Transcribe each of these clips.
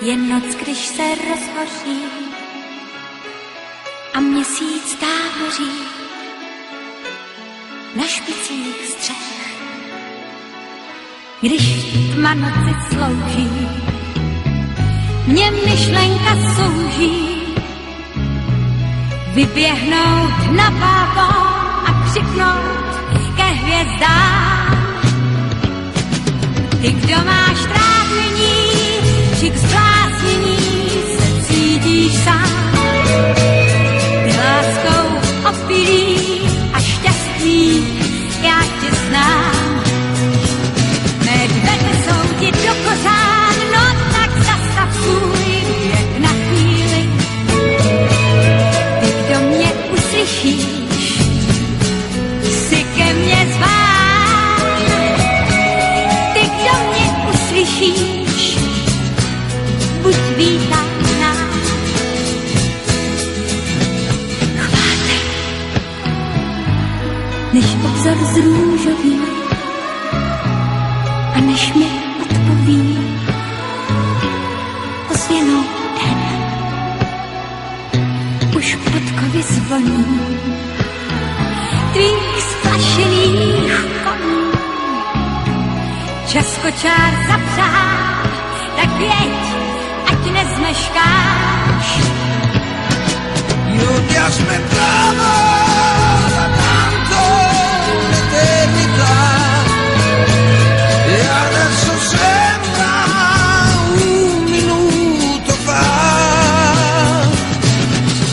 jen noc, když se rozhoří a měsíc táboří na špicích střech. Když tma noci slouží, mě myšlenka souží vyběhnout na balkón a křiknout ke hvězdám. Ty, kdo máš trápení, či k zbláznění se cítíš sám. Ty láskou opilý a šťastný, já tě znám. Mé dveře jsou ti do kořán, no tak zastav svůj věk na chvíli. Ty, kdo mě uslyšíš, si ke mně zván. Ty, kdo mě uslyšíš, buď vítána. Chvátej, než obzor zrůžoví a než mi odpoví ozvěnou den. Už podkovy zvoní tvých splašených koní. Čas kočár zapřál, tak jeď, ať nezmeškáš. Io ti aspettavo da tanto l'eternità e adesso sembra un minuto fa.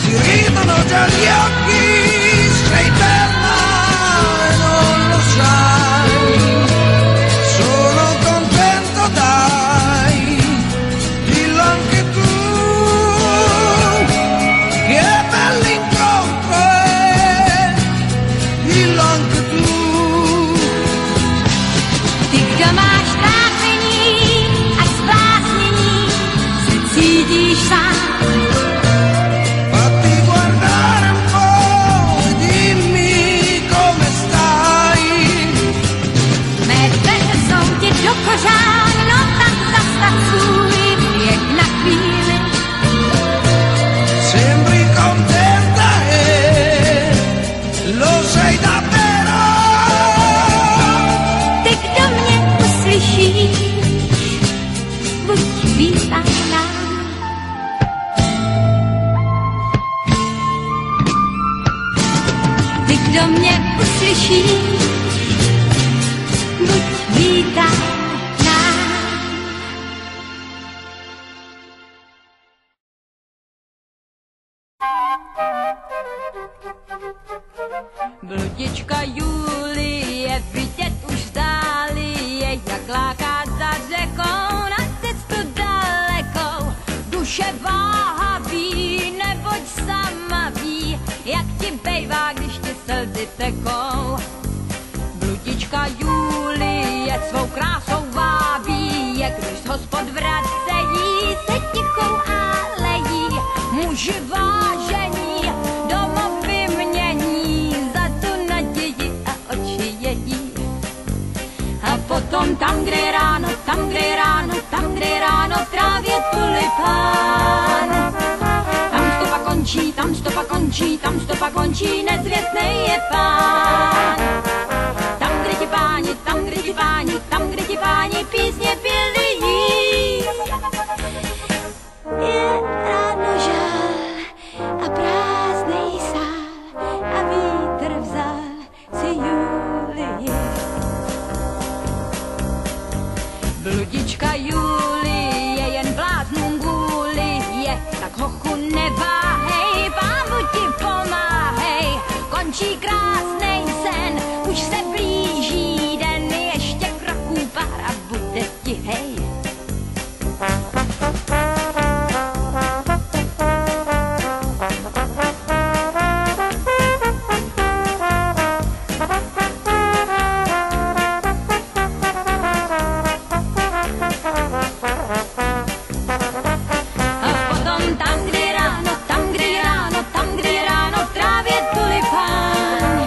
Si ridono già gli occhi, sei bella e non lo sai. Sono contento, dai, dillo anche tu, che bell'incontro è, dillo anche tu. Ty, kdo máš trápení a zbláznění, se cítíš sám. Fatti guardare un po' e dimmi come stai. Mé dveře jsou ti do kořán, no tak zastav svůj věk na chvíli. Sembri contenta e lo sei davvero. Ty, kdo mě uslyšíš, buď vítána. Ty, kdo mě uslyšíš, buď vítána. Bludička Julie, vidět už zdáli je, jak láká za řekou na cestu dalekou. Duše váhavý, neboť sama ví, jak ti bejvá, když ti slzy tekou. Bludička Julie svou krásou vábí, jak když z hospod vracejí se tichou alejí. Muži vážení domov vymění za tu naději a oči její. A potom tam, kde je ráno, tam, kde je ráno, tam, kde je ráno, v trávě tulipán. Tam stopa končí, tam stopa končí, tam stopa končí, nezvěstnej je pán. Tam, kde ti páni, tam, kde ti páni, tam, kde ti páni písně pěli jíst. Je ráno žál a prázdnej sál a vítr vzal si Julii. Bludička Julie jen bláznům vůli je, tak hochu neváhej, pámu ti pomáhej. Končí krásnej sen, už se blíží den, ještě kroků pár a bude ti hej. A potom tam, kde je ráno, tam, kde je ráno, tam, kde je ráno, v trávě tulipán.